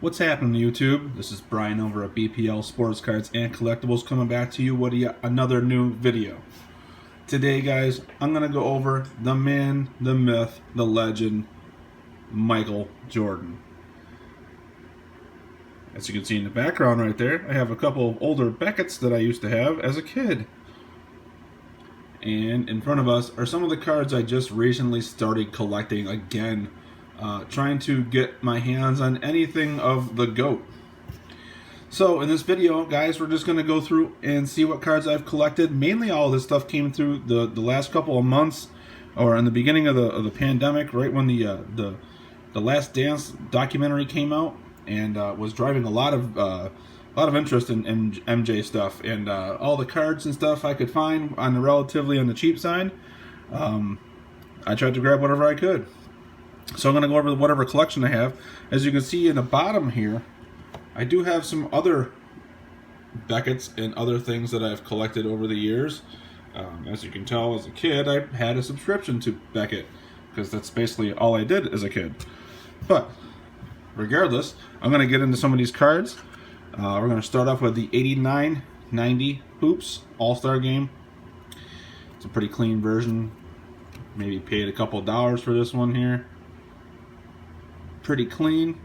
What's happening, YouTube? This is Brian over at BPL Sports Cards and Collectibles coming back to you with yet another new video. Today, guys, I'm going to go over the man, the myth, the legend, Michael Jordan. As you can see in the background right there, I have a couple of older Beckett's that I used to have as a kid. And in front of us are some of the cards I just recently started collecting again. Trying to get my hands on anything of the GOAT. So in this video, guys, we're just going to go through and see what cards I've collected. Mainly all of this stuff came through the last couple of months, or in the beginning of the pandemic, right when the Last Dance documentary came out, and was driving a lot of interest in MJ stuff, and all the cards and stuff I could find on the relatively on the cheap side. I tried to grab whatever I could. So I'm going to go over whatever collection I have. As you can see in the bottom here, I do have some other Beckett's and other things that I've collected over the years. As you can tell, as a kid, I had a subscription to Beckett, because that's basically all I did as a kid. But regardless, I'm going to get into some of these cards. We're going to start off with the 89-90 Hoops All-Star Game. It's a pretty clean version. Maybe paid a couple dollars for this one here. Pretty clean.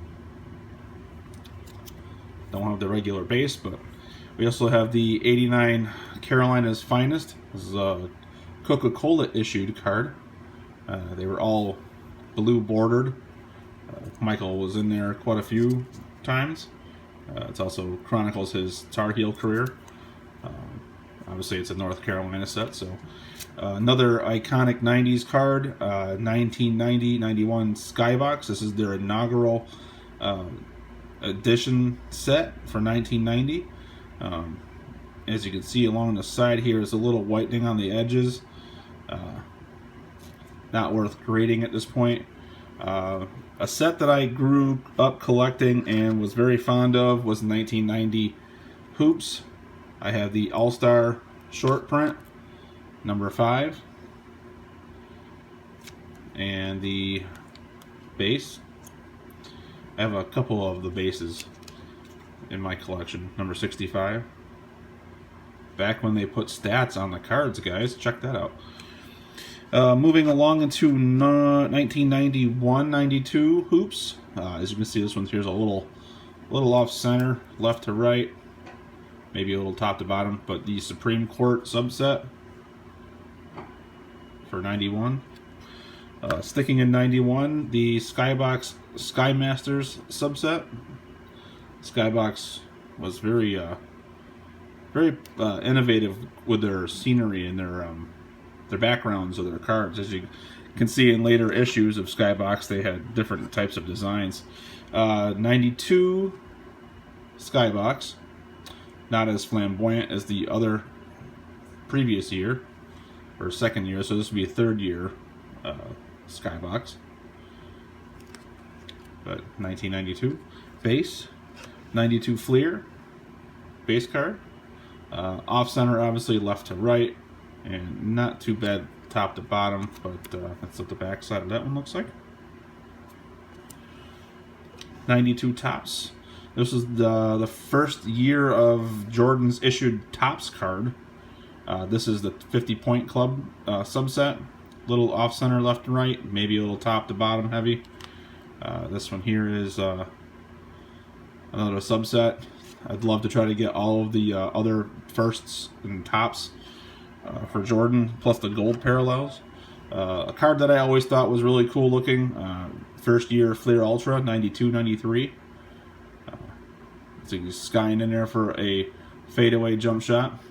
Don't have the regular base, but we also have the 89 Carolina's Finest. This is a Coca-Cola issued card. They were all blue bordered. Michael was in there quite a few times. It also chronicles his Tar Heel career. Obviously, it's a North Carolina set, so another iconic 90s card, 1990-91 Skybox. This is their inaugural edition set for 1990. As you can see along the side here is a little whitening on the edges. Not worth grading at this point. A set that I grew up collecting and was very fond of was 1990 Hoops. I have the All-Star short print, number 5, and the base. I have a couple of the bases in my collection, number 65. Back when they put stats on the cards, guys, check that out. Moving along into 1991-92 Hoops. As you can see, this one here's a little off center, left to right. Maybe a little top to bottom, but the Supreme Court subset for 91. Sticking in 91, the Skybox Sky Masters subset. Skybox was very innovative with their scenery and their backgrounds of their cards. As you can see in later issues of Skybox, they had different types of designs. 92 Skybox. Not as flamboyant as the other previous year, or second year, so this would be a third year Skybox. But 1992 base, 92 Fleer base card, off center obviously left to right, and not too bad top to bottom, but that's what the back side of that one looks like. 92 Topps. This is the first year of Jordan's issued Topps card. This is the 50-point club subset. Little off-center left and right, maybe a little top to bottom heavy. This one here is another subset. I'd love to try to get all of the other firsts and tops for Jordan, plus the gold parallels. A card that I always thought was really cool looking. First year Fleer Ultra, 92-93. So he's skying in there for a fadeaway jump shot.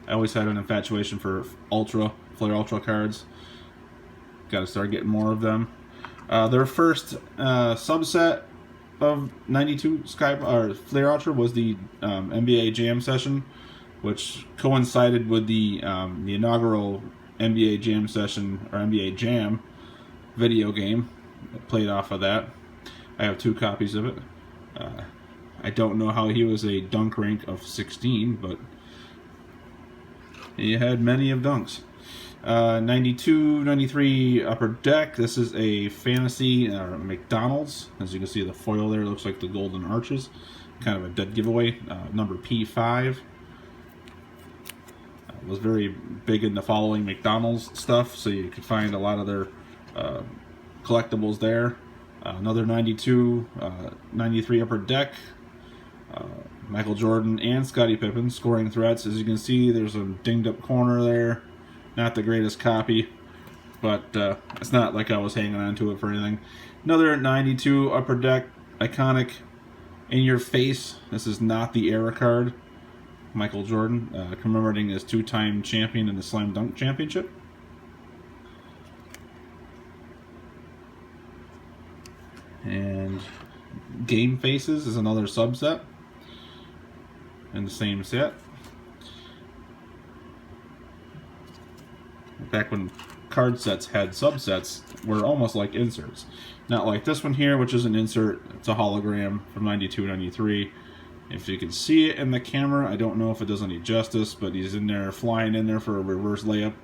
I always had an infatuation for Fleer Ultra cards. Got to start getting more of them. Their first subset of 92 Fleer Ultra was the NBA Jam session, which coincided with the inaugural NBA Jam session, or NBA Jam video game. It played off of that. I have 2 copies of it. I don't know how he was a dunk rank of 16, but he had many of dunks. 92, 93 Upper Deck. This is a fantasy McDonald's. As you can see, the foil there looks like the golden arches. Kind of a dead giveaway. Number P5. Was very big into following McDonald's stuff, so you could find a lot of their collectibles there. Another 92, 93 Upper Deck. Michael Jordan and Scottie Pippen scoring threats. As you can see, there's a dinged up corner there. Not the greatest copy, but it's not like I was hanging on to it for anything. Another 92 Upper Deck, iconic, in your face. This is not the era card. Michael Jordan, commemorating his two-time champion in the Slam Dunk Championship. And Game Faces is another subset in the same set. Back when card sets had subsets, were almost like inserts. Not like this one here, which is an insert. It's a hologram from 92, 93. If you can see it in the camera, I don't know if it does any justice, but he's in there, flying in there for a reverse layup.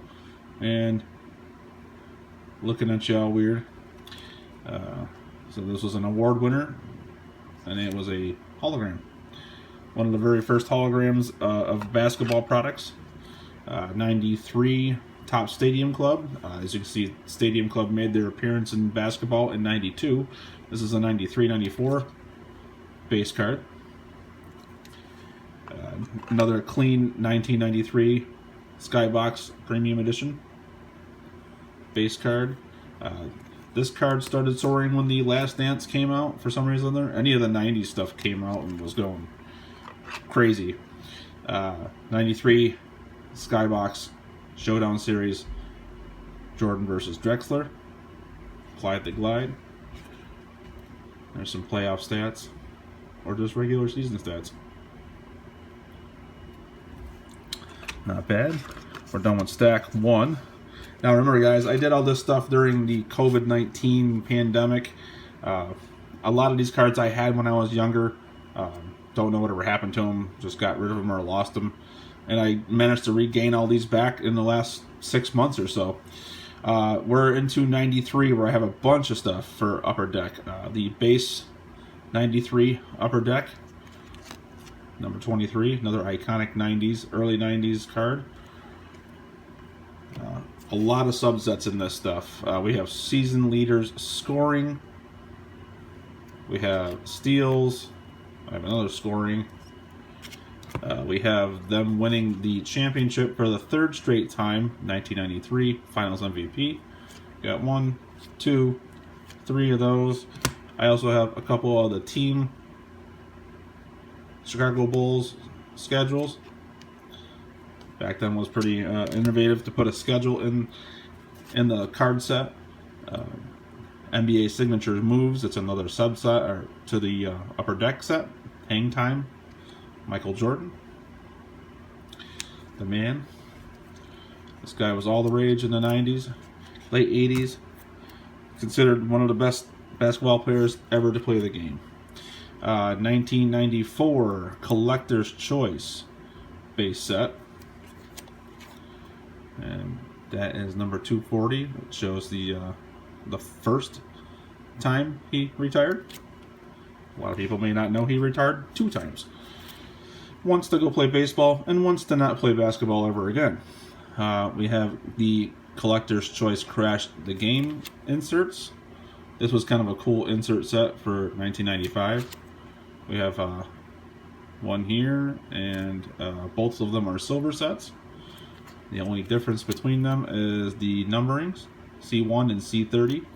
And looking at you all weird. So this was an award winner, and it was a hologram. One of the very first holograms of basketball products. 93 Top Stadium Club. As you can see, Stadium Club made their appearance in basketball in 92. This is a 93, 94 base card. Another clean 1993 Skybox Premium Edition base card. This card started soaring when The Last Dance came out for some reason. Any of the 90s stuff came out and was going crazy. 93 Skybox Showdown Series, Jordan versus Drexler, Clyde the Glide. There's some playoff stats, or just regular season stats. Not bad. We're done with stack 1. Now remember, guys, I did all this stuff during the COVID-19 pandemic. A lot of these cards I had when I was younger. Don't know whatever happened to them. Just got rid of them or lost them. And I managed to regain all these back in the last 6 months or so. We're into 93, where I have a bunch of stuff for Upper Deck. The base 93 Upper Deck, number 23, another iconic 90s, early 90s card. A lot of subsets in this stuff. We have season leaders scoring. We have steals. I have another scoring. We have them winning the championship for the 3rd straight time, 1993 Finals MVP. Got 1, 2, 3 of those. I also have a couple of the team Chicago Bulls schedules. Back then was pretty innovative to put a schedule in the card set. NBA Signatures Moves, it's another subset to the Upper Deck set. Hang Time, Michael Jordan, the man. This guy was all the rage in the 90s, late 80s. Considered one of the best basketball players ever to play the game. 1994 Collector's Choice base set. And that is number 240. It shows the first time he retired. A lot of people may not know he retired 2 times. Once to go play baseball, and once to not play basketball ever again. We have the Collector's Choice Crash the Game inserts. This was kind of a cool insert set for 1995. We have one here, and both of them are silver sets. The only difference between them is the numberings, C1 and C30.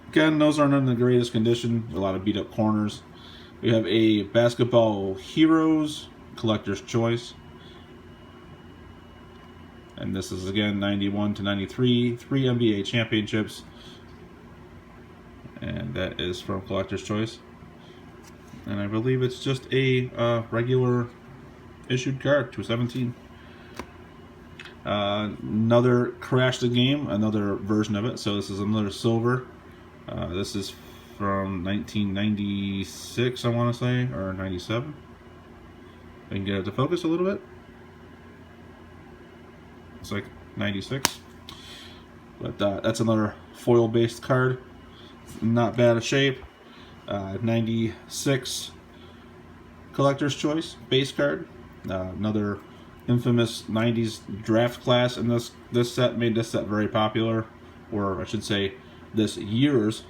Again, those aren't in the greatest condition, a lot of beat up corners. We have a Basketball Heroes Collector's Choice. And this is again 91 to 93, 3 NBA championships. And that is from Collector's Choice. And I believe it's just a regular issued card, 217. Another Crash the Game, another version of it. So this is another silver. This is from 1996, I want to say, or 97. I can get it to focus a little bit. It's like 96. But that's another foil-based card. Not bad of shape. 96 Collector's Choice base card. Another infamous 90s draft class, and this set made this set very popular, or I should say this year's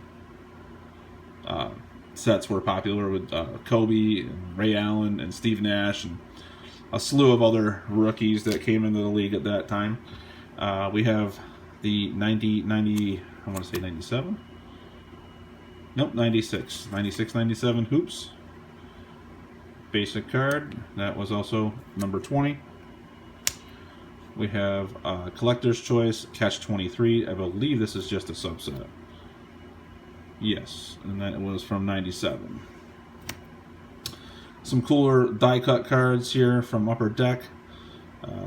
sets were popular with Kobe and Ray Allen and Steve Nash and a slew of other rookies that came into the league at that time. We have the 90, I want to say 97? Nope, 96, 97 Hoops. Basic card. That was also number 20. We have Collector's Choice Catch 23. I believe this is just a subset. Yes, and that was from 97. Some cooler die cut cards here from Upper Deck.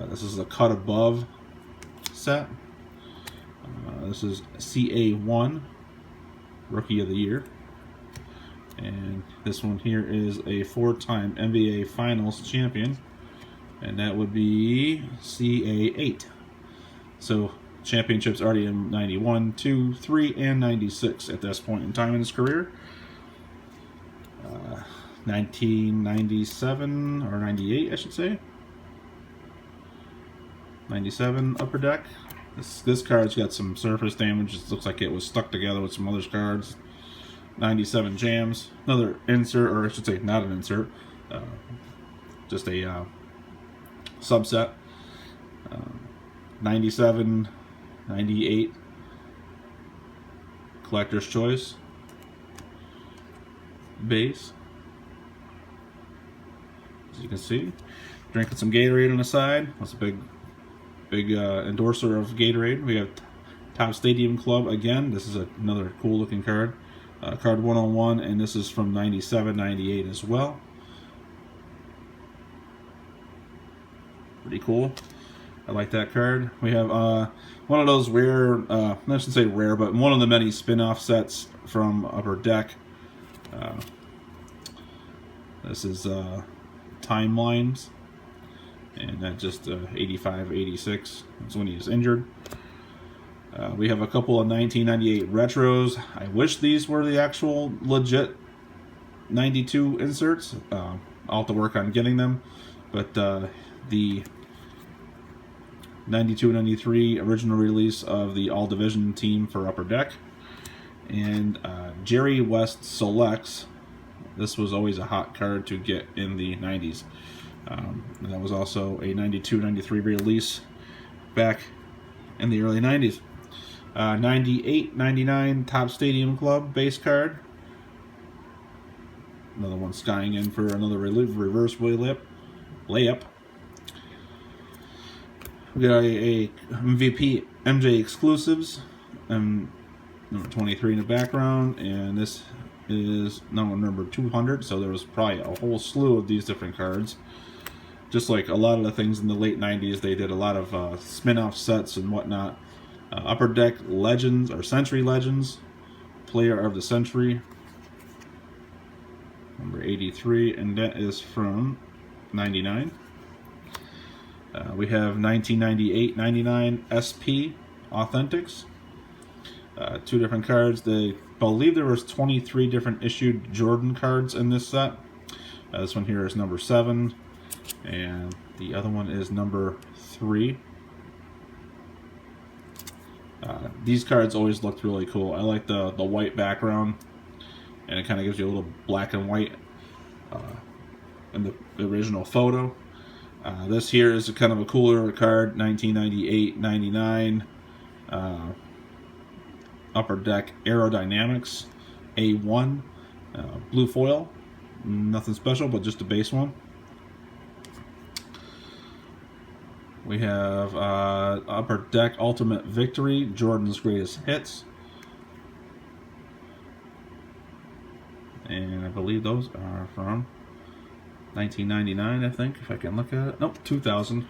This is a cut above set. This is CA1 Rookie of the Year. And this one here is a 4-time NBA Finals champion. And that would be CA8. So championships already in 91, 2, 3, and 96 at this point in time in his career. 1997 or 98, I should say. 97 Upper Deck. This card's got some surface damage. It looks like it was stuck together with some other cards. 97 Jams. Another insert, or I should say not an insert. Just a subset. 97, 98 Collector's Choice base. As you can see, drinking some Gatorade on the side. That's a big endorser of Gatorade. We have Top Stadium Club again. This is another cool looking card. Card 101, and this is from 97, 98 as well. Pretty cool. I like that card. We have one of those rare, I shouldn't say rare, but one of the many spin-off sets from Upper Deck. This is Timelines, and that just 85, 86. That's when he is injured. We have a couple of 1998 retros. I wish these were the actual legit 92 inserts. I'll have to work on getting them, but the 92-93 original release of the All Division team for Upper Deck, and Jerry West Selects. This was always a hot card to get in the 90s. And that was also a 92-93 release back in the early 90s. 98-99 Top Stadium Club base card. Another one skying in for another reverse layup. We got a MVP MJ exclusives, number 23 in the background, and this is number 200. So there was probably a whole slew of these different cards. Just like a lot of the things in the late 90s, they did a lot of spin-off sets and whatnot. Upper Deck Legends or Century Legends, Player of the Century, number 83, and that is from 99. We have 1998-99 SP Authentics. Two different cards. They believe there was 23 different issued Jordan cards in this set. This one here is number 7, and the other one is number 3. These cards always looked really cool. I like the white background, and it kind of gives you a little black and white in the original photo. This here is kind of a cooler card, 1998-99 Upper Deck Aerodynamics A1 blue foil. Nothing special, but just a base one. We have Upper Deck Ultimate Victory, Jordan's Greatest Hits. And I believe those are from 1999, I think, if I can look at it. Nope, 2000.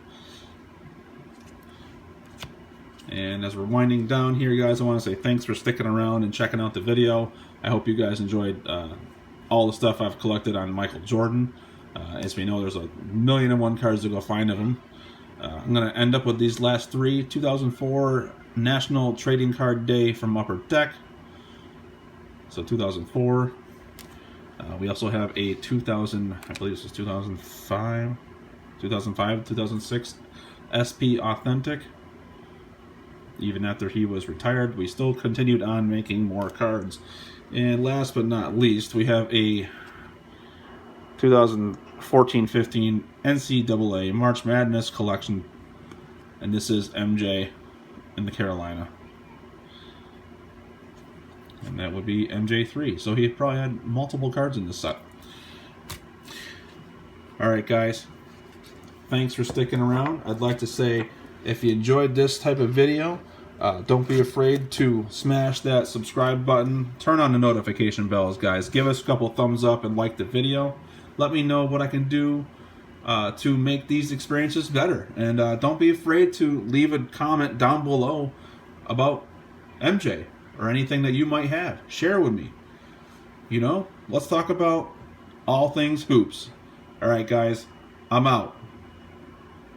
And as we're winding down here, guys, I want to say thanks for sticking around and checking out the video. I hope you guys enjoyed all the stuff I've collected on Michael Jordan. As we know, there's a 1,000,001 cards to go find of him. I'm going to end up with these last 3, 2004 National Trading Card Day from Upper Deck, so 2004. We also have a 2000, I believe this was 2005, 2006 SP Authentic. Even after he was retired, we still continued on making more cards. And last but not least, we have a 2014-15 NCAA March Madness collection, and this is MJ in the Carolina. And that would be MJ3. So he probably had multiple cards in this set. Alright guys, thanks for sticking around. I'd like to say, if you enjoyed this type of video, don't be afraid to smash that subscribe button. Turn on the notification bells, guys. Give us a couple thumbs up and like the video. Let me know what I can do to make these experiences better. And don't be afraid to leave a comment down below about MJ or anything that you might have. Share with me. You know, let's talk about all things hoops. Alright guys, I'm out.